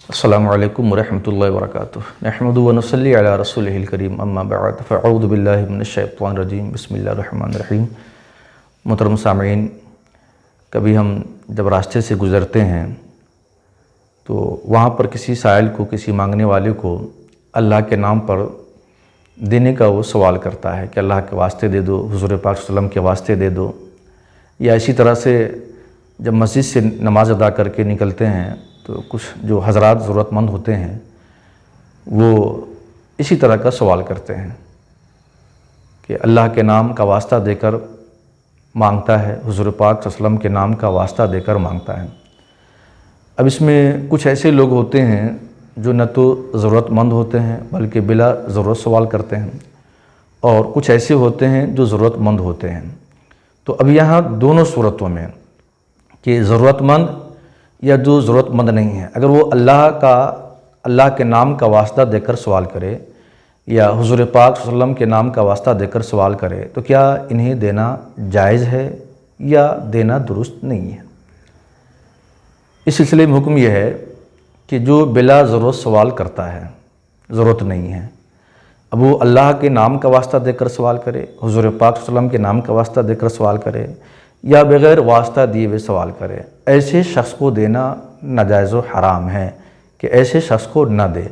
السلام علیکم ورحمۃ اللہ وبرکاتہ۔ نحمد و نصلی علی رسولہ الکریم، اما بعد فاعوذ باللہ من الشیطان الرجیم، بسم اللہ الرحمن الرحیم۔ محترم سامعین، کبھی ہم جب راستے سے گزرتے ہیں تو وہاں پر کسی سائل کو، کسی مانگنے والے کو اللہ کے نام پر دینے کا وہ سوال کرتا ہے کہ اللہ کے واسطے دے دو، حضور پاک صلی اللہ علیہ وسلم کے واسطے دے دو، یا اسی طرح سے جب مسجد سے نماز ادا کر کے نکلتے ہیں تو کچھ جو حضرات ضرورت مند ہوتے ہیں وہ اسی طرح کا سوال کرتے ہیں کہ اللہ کے نام کا واسطہ دے کر مانگتا ہے، حضور پاک صلی اللہ علیہ وسلم کے نام کا واسطہ دے کر مانگتا ہے۔ اب اس میں کچھ ایسے لوگ ہوتے ہیں جو نہ تو ضرورت مند ہوتے ہیں بلکہ بلا ضرورت سوال کرتے ہیں، اور کچھ ایسے ہوتے ہیں جو ضرورت مند ہوتے ہیں۔ تو اب یہاں دونوں صورتوں میں کہ ضرورت مند یا جو ضرورت مند نہیں ہے، اگر وہ اللہ کے نام کا واسطہ دے کر سوال کرے یا حضور پاک صلی اللہ علیہ وسلم کے نام کا واسطہ دے کر سوال کرے تو کیا انہیں دینا جائز ہے یا دینا درست نہیں ہے؟ اس سلسلے میں حکم یہ ہے کہ جو بلا ضرورت سوال کرتا ہے، ضرورت نہیں ہے، اب وہ اللہ کے نام کا واسطہ دے کر سوال کرے، حضور پاک صلی اللہ علیہ وسلم کے نام کا واسطہ دے کر سوال کرے یا بغیر واسطہ دیے ہوئے سوال کرے، ایسے شخص کو دینا ناجائز و حرام ہے کہ ایسے شخص کو نہ دے۔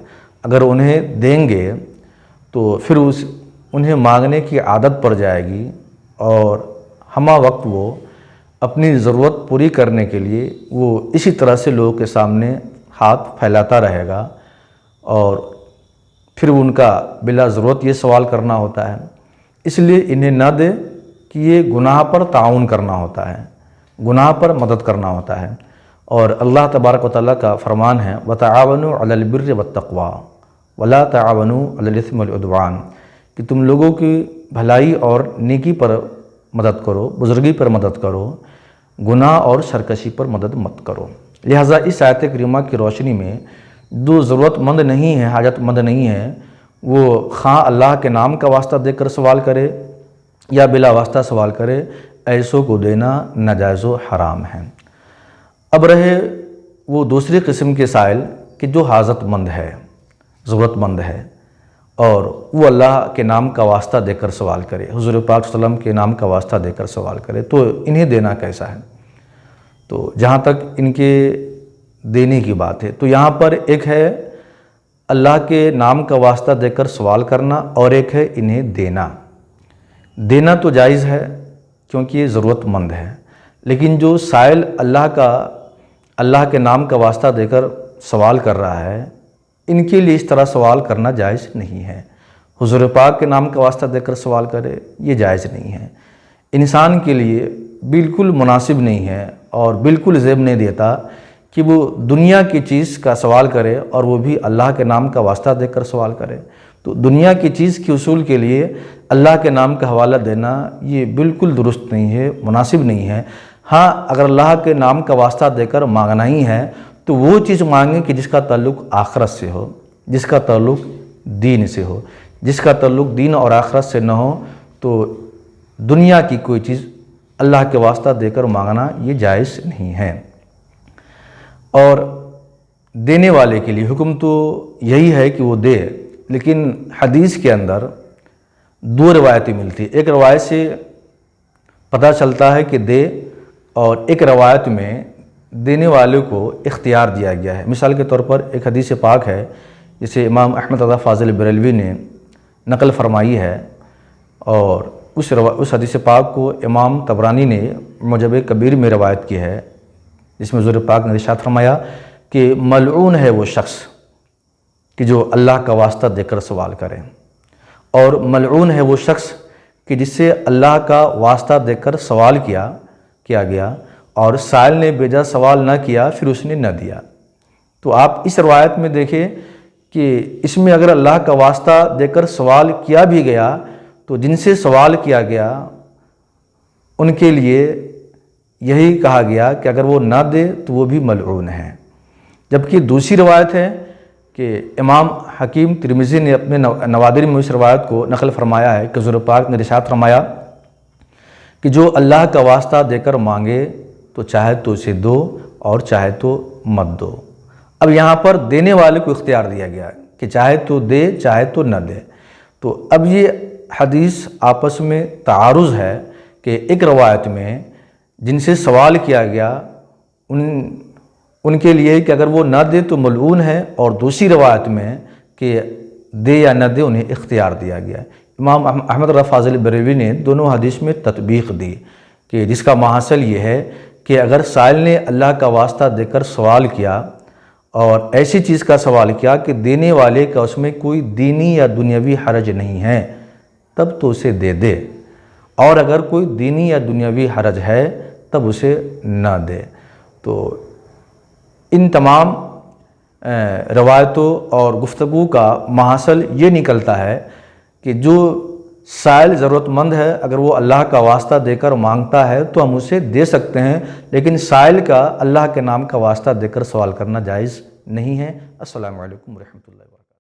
اگر انہیں دیں گے تو پھر انہیں مانگنے کی عادت پڑ جائے گی، اور ہمہ وقت وہ اپنی ضرورت پوری کرنے کے لیے وہ اسی طرح سے لوگوں کے سامنے ہاتھ پھیلاتا رہے گا، اور پھر ان کا بلا ضرورت یہ سوال کرنا ہوتا ہے۔ اس لیے انہیں نہ دے کہ یہ گناہ پر تعاون کرنا ہوتا ہے، گناہ پر مدد کرنا ہوتا ہے، اور اللہ تبارک و تعالیٰ کا فرمان ہے وَتَعَاوَنُوا عَلَى الْبِرِّ وَالتَّقْوَى وَلَا تَعَاوَنُوا عَلَى الْإِثْمِ وَالْعُدْوَانِ، کہ تم لوگوں کی بھلائی اور نیکی پر مدد کرو، بزرگی پر مدد کرو، گناہ اور سرکشی پر مدد مت کرو۔ لہٰذا اس آیت کریمہ کی روشنی میں جو ضرورت مند نہیں ہے، حاجت مند نہیں ہے، وہ خواہ اللہ کے نام کا واسطہ دے کر سوال کرے یا بلا واسطہ سوال کرے، ایسوں کو دینا ناجائز و حرام ہے۔ اب رہے وہ دوسری قسم کے سائل کہ جو حاجت مند ہے، ضرورت مند ہے، اور وہ اللہ کے نام کا واسطہ دے کر سوال کرے، حضور پاک صلی اللہ علیہ وسلم کے نام کا واسطہ دے کر سوال کرے، تو انہیں دینا کیسا ہے؟ تو جہاں تک ان کے دینے کی بات ہے تو یہاں پر ایک ہے اللہ کے نام کا واسطہ دے کر سوال کرنا، اور ایک ہے انہیں دینا۔ دینا تو جائز ہے کیونکہ یہ ضرورت مند ہے، لیکن جو سائل اللہ کے نام کا واسطہ دے کر سوال کر رہا ہے، ان کے لیے اس طرح سوال کرنا جائز نہیں ہے۔ حضور پاک کے نام کا واسطہ دے کر سوال کرے، یہ جائز نہیں ہے، انسان کے لیے بالکل مناسب نہیں ہے، اور بالکل زیب نہیں دیتا کہ وہ دنیا کی چیز کا سوال کرے اور وہ بھی اللہ کے نام کا واسطہ دے کر سوال کرے۔ تو دنیا کی چیز کے حصول کے لیے اللہ کے نام کا حوالہ دینا یہ بالکل درست نہیں ہے، مناسب نہیں ہے۔ ہاں، اگر اللہ کے نام کا واسطہ دے کر مانگنا ہی ہے تو وہ چیز مانگیں کہ جس کا تعلق آخرت سے ہو، جس کا تعلق دین سے ہو۔ جس کا تعلق دین اور آخرت سے نہ ہو تو دنیا کی کوئی چیز اللہ کے واسطہ دے کر مانگنا یہ جائز نہیں ہے۔ اور دینے والے کے لیے حکم تو یہی ہے کہ وہ دے، لیکن حدیث کے اندر دو روایتیں ملتی ہیں۔ ایک روایت سے پتہ چلتا ہے کہ دے، اور ایک روایت میں دینے والے کو اختیار دیا گیا ہے۔ مثال کے طور پر ایک حدیث پاک ہے جسے امام احمد رضا فاضل بریلوی نے نقل فرمائی ہے، اور اس حدیث پاک کو امام طبرانی نے معجم کبیر میں روایت کی ہے، جس میں حضور پاک نے ارشاد فرمایا کہ ملعون ہے وہ شخص کہ جو اللہ کا واسطہ دے کر سوال کرے، اور ملعون ہے وہ شخص کہ جس سے اللہ کا واسطہ دے کر سوال کیا گیا اور سائل نے بیجا سوال نہ کیا، پھر اس نے نہ دیا۔ تو آپ اس روایت میں دیکھیں کہ اس میں اگر اللہ کا واسطہ دے کر سوال کیا بھی گیا تو جن سے سوال کیا گیا ان کے لیے یہی کہا گیا کہ اگر وہ نہ دے تو وہ بھی ملعون ہے۔ جبکہ دوسری روایت ہے کہ امام حکیم ترمذی نے اپنے نوادر میں اس روایت کو نقل فرمایا ہے کہ حضور پاک نے ارشاد فرمایا کہ جو اللہ کا واسطہ دے کر مانگے تو چاہے تو اسے دو اور چاہے تو مت دو۔ اب یہاں پر دینے والے کو اختیار دیا گیا ہے کہ چاہے تو دے چاہے تو نہ دے۔ تو اب یہ حدیث آپس میں تعارض ہے کہ ایک روایت میں جن سے سوال کیا گیا ان کے لیے کہ اگر وہ نہ دے تو ملعون ہے، اور دوسری روایت میں کہ دے یا نہ دے انہیں اختیار دیا گیا ہے۔ امام احمد رضا فاضل بریلوی نے دونوں حدیث میں تطبیق دی کہ جس کا محاصل یہ ہے کہ اگر سائل نے اللہ کا واسطہ دے کر سوال کیا اور ایسی چیز کا سوال کیا کہ دینے والے کا اس میں کوئی دینی یا دنیاوی حرج نہیں ہے، تب تو اسے دے دے، اور اگر کوئی دینی یا دنیاوی حرج ہے تب اسے نہ دے۔ تو ان تمام روایتوں اور گفتگو کا محاصل یہ نکلتا ہے کہ جو سائل ضرورت مند ہے اگر وہ اللہ کا واسطہ دے کر مانگتا ہے تو ہم اسے دے سکتے ہیں، لیکن سائل کا اللہ کے نام کا واسطہ دے کر سوال کرنا جائز نہیں ہے۔ السلام علیکم ورحمۃ اللہ وبرکاتہ۔